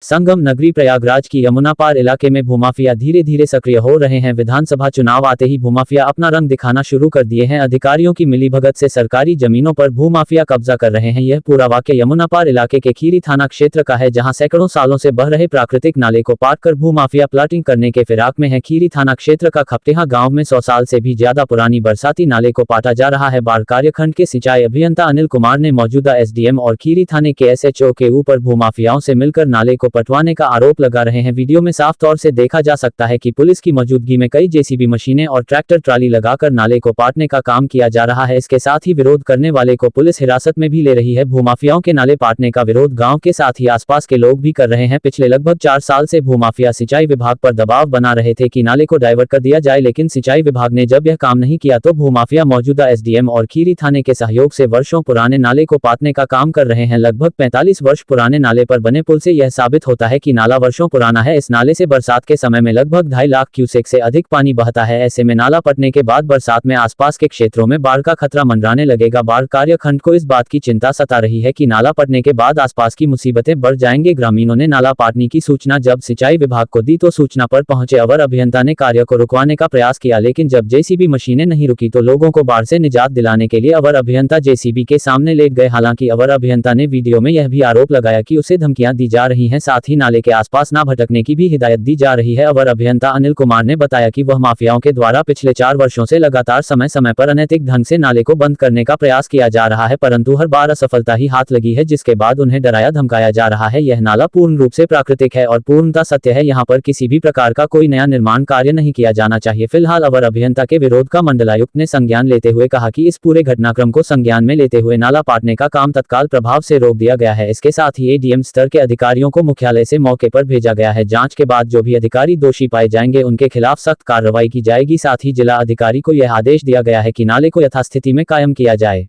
संगम नगरी प्रयागराज की यमुना पार इलाके में भूमाफिया धीरे धीरे सक्रिय हो रहे हैं। विधानसभा चुनाव आते ही भूमाफिया अपना रंग दिखाना शुरू कर दिए हैं। अधिकारियों की मिलीभगत से सरकारी जमीनों पर भूमाफिया कब्जा कर रहे हैं। यह पूरा वाकया यमुना पार इलाके के खीरी थाना क्षेत्र का है, जहां सैकड़ों सालों से बह रहे प्राकृतिक नाले को पाट कर भूमाफिया प्लाटिंग करने के फिराक में है। खीरी थाना क्षेत्र का खपटेहा गाँव में 100 साल से भी ज्यादा पुरानी बरसाती नाले को पाटा जा रहा है। बाढ़ कार्यखंड के सिंचाई अभियंता अनिल कुमार ने मौजूदा एसडीएम और खीरी थाने के एसएचओ के ऊपर भूमाफियाओं से मिलकर नाले को पटवाने का आरोप लगा रहे हैं। वीडियो में साफ तौर से देखा जा सकता है कि पुलिस की मौजूदगी में कई जेसीबी मशीनें और ट्रैक्टर ट्राली लगाकर नाले को पाटने का काम किया जा रहा है। इसके साथ ही विरोध करने वाले को पुलिस हिरासत में भी ले रही है। भूमाफियाओं के नाले पाटने का विरोध गांव के साथ ही आसपास के लोग भी कर रहे हैं। पिछले लगभग 4 साल से भूमाफिया सिंचाई विभाग पर दबाव बना रहे थे कि नाले को डाइवर्ट कर दिया जाए, लेकिन सिंचाई विभाग ने जब यह काम नहीं किया तो भूमाफिया मौजूदा एसडीएम और खीरी थाने के सहयोग से वर्षों पुराने नाले को पाटने का काम कर रहे हैं। लगभग 45 वर्ष पुराने नाले पर बने पुल से यह साबित होता है कि नाला वर्षों पुराना है। इस नाले से बरसात के समय में लगभग 2.5 लाख क्यूसेक से अधिक पानी बहता है। ऐसे में नाला पटने के बाद बरसात में आसपास के क्षेत्रों में बाढ़ का खतरा मंडराने लगेगा। बाढ़ कार्यखंड को इस बात की चिंता सता रही है कि नाला पटने के बाद आसपास की मुसीबतें बढ़ जाएंगे। ग्रामीणों ने नाला पाटने की सूचना जब सिंचाई विभाग को दी तो सूचना पर पहुंचे अवर अभियंता ने कार्य को रुकवाने का प्रयास किया, लेकिन जब जेसीबी मशीनें नहीं रुकी तो लोगों को बाढ़ से निजात दिलाने के लिए अवर अभियंता जेसीबी के सामने लेट गए। हालांकि अवर अभियंता ने वीडियो में यह भी आरोप लगाया कि उसे धमकियां दी जा रही हैं, साथ ही नाले के आसपास न भटकने की भी हिदायत दी जा रही है। अवर अभियंता अनिल कुमार ने बताया कि वह माफियाओं के द्वारा पिछले 4 वर्षों से लगातार समय समय पर अनैतिक ढंग से नाले को बंद करने का प्रयास किया जा रहा है, परंतु हर बार असफलता ही हाथ लगी है, जिसके बाद उन्हें डराया धमकाया जा रहा है। यह नाला पूर्ण रूप से प्राकृतिक है और पूर्णतः सत्य है। यहाँ पर किसी भी प्रकार का कोई नया निर्माण कार्य नहीं किया जाना चाहिए। फिलहाल अवर अभियंता के विरोध का मंडलायुक्त ने संज्ञान लेते हुए कहा कि इस पूरे घटनाक्रम को संज्ञान में लेते हुए नाला पाटने का काम तत्काल प्रभाव से रोक दिया गया है। इसके साथ ही एडीएम स्तर के अधिकारियों को मुख्यालय से मौके पर भेजा गया है। जांच के बाद जो भी अधिकारी दोषी पाए जाएंगे उनके खिलाफ सख्त कार्रवाई की जाएगी। साथ ही जिला अधिकारी को यह आदेश दिया गया है कि नाले को यथास्थिति में कायम किया जाए।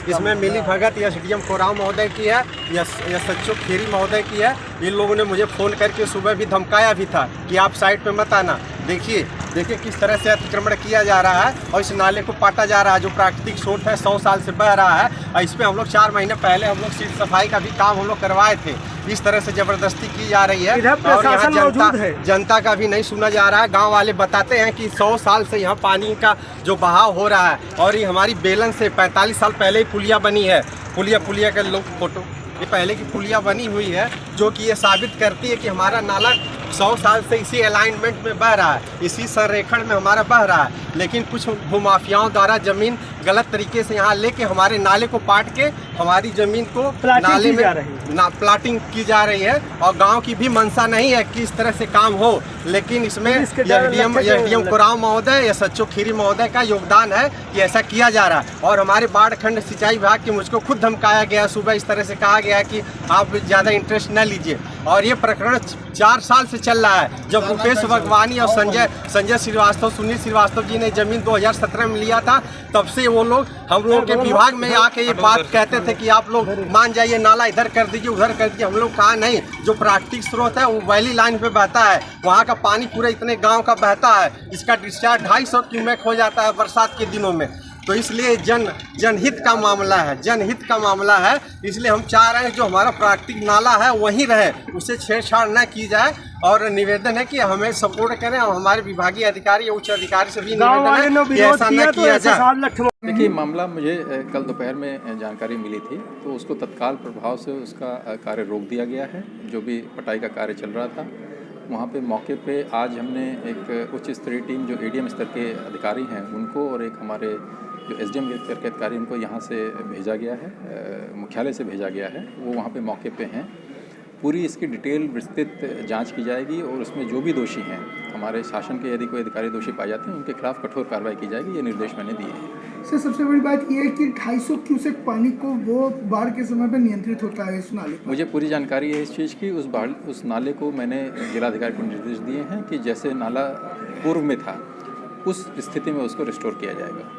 इसमें मिली भगत एसडीएम कोराव महोदय की है या सच्चो खीरी महोदय की है। इन लोगों ने मुझे फ़ोन करके सुबह भी धमकाया भी था कि आप साइड पे मत आना। देखिए किस तरह से अतिक्रमण किया जा रहा है और इस नाले को पाटा जा रहा है जो प्राकृतिक स्रोत है, 100 साल से बह रहा है। और इस पर हम लोग 4 महीने पहले हम लोग सीट सफाई का भी काम हम लोग करवाए थे। इस तरह से जबरदस्ती की जा रही है और यहाँ जनता का भी नहीं सुना जा रहा है। गांव वाले बताते हैं कि 100 साल से यहाँ पानी का जो बहाव हो रहा है और ये हमारी बेलन से 45 साल पहले ही पुलिया बनी है। पुलिया का लोग फोटो ये पहले की पुलिया बनी हुई है जो कि ये साबित करती है कि हमारा नाला 100 साल से इसी अलाइनमेंट में बह रहा है, इसी संरेखण में हमारा बह रहा है। लेकिन कुछ भूमाफियाओं द्वारा जमीन गलत तरीके से यहाँ लेके हमारे नाले को पाट के हमारी जमीन को नाले में प्लाटिंग की जा रही है और गांव की भी मंशा नहीं है कि इस तरह से काम हो। लेकिन इसमें एसडीएम कोराव महोदय या सच्चो खीरी महोदय का योगदान है कि ऐसा किया जा रहा है। और हमारे बाढ़ खंड सिंचाई विभाग के मुझको खुद धमकाया गया सुबह, इस तरह से कहा गया है कि आप ज़्यादा इंटरेस्ट न लीजिए। और ये प्रकरण 4 साल से चल रहा है। जब रुपेश भगवानी और संजय श्रीवास्तव, सुनील श्रीवास्तव जी ने जमीन 2017 में लिया था, तब से वो लोग हम लोगों के विभाग में आके ये बात कहते थे कि आप लोग मान जाइए, नाला इधर कर दीजिए उधर कर दीजिए। हम लोग कहा नहीं, जो प्राकृतिक स्रोत है वो वैली लाइन पे बहता है, वहाँ का पानी पूरे इतने गाँव का बहता है, इसका डिस्चार्ज 250 क्यूमेक हो जाता है बरसात के दिनों में। तो इसलिए जनहित का मामला है, जनहित का मामला है। इसलिए हम चाह रहे हैं जो हमारा प्राकृतिक नाला है वहीं रहे, उसे छेड़छाड़ न की जाए। और निवेदन है कि हमें सपोर्ट करें और हमारे विभागीय अधिकारी या उच्च अधिकारी से भी निवेदन है कि ऐसा न किया जाए। देखिए, मामला मुझे कल दोपहर में जानकारी मिली थी, तो उसको तत्काल प्रभाव से उसका कार्य रोक दिया गया है। जो भी पटाई का कार्य चल रहा था वहाँ पे मौके पे आज हमने एक उच्च स्तरीय टीम जो एडीएम स्तर के अधिकारी हैं उनको और एक हमारे जो एसडीएम स्तर के अधिकारी उनको यहाँ से भेजा गया है, मुख्यालय से भेजा गया है। वो वहाँ पे मौके पे हैं। पूरी इसकी डिटेल विस्तृत जांच की जाएगी और उसमें जो भी दोषी हैं, हमारे शासन के यदि कोई अधिकारी दोषी पाए जाते हैं उनके खिलाफ कठोर कार्रवाई की जाएगी। ये निर्देश मैंने दिए हैं। सर, सबसे बड़ी बात यह है कि 250 क्यूसेक पानी को वो बाढ़ के समय पर नियंत्रित होता है इस नाले पर। मुझे पूरी जानकारी है इस चीज़ की। उस नाले को मैंने जिलाधिकारी को निर्देश दिए हैं कि जैसे नाला पूर्व में था उस स्थिति में उसको रिस्टोर किया जाएगा।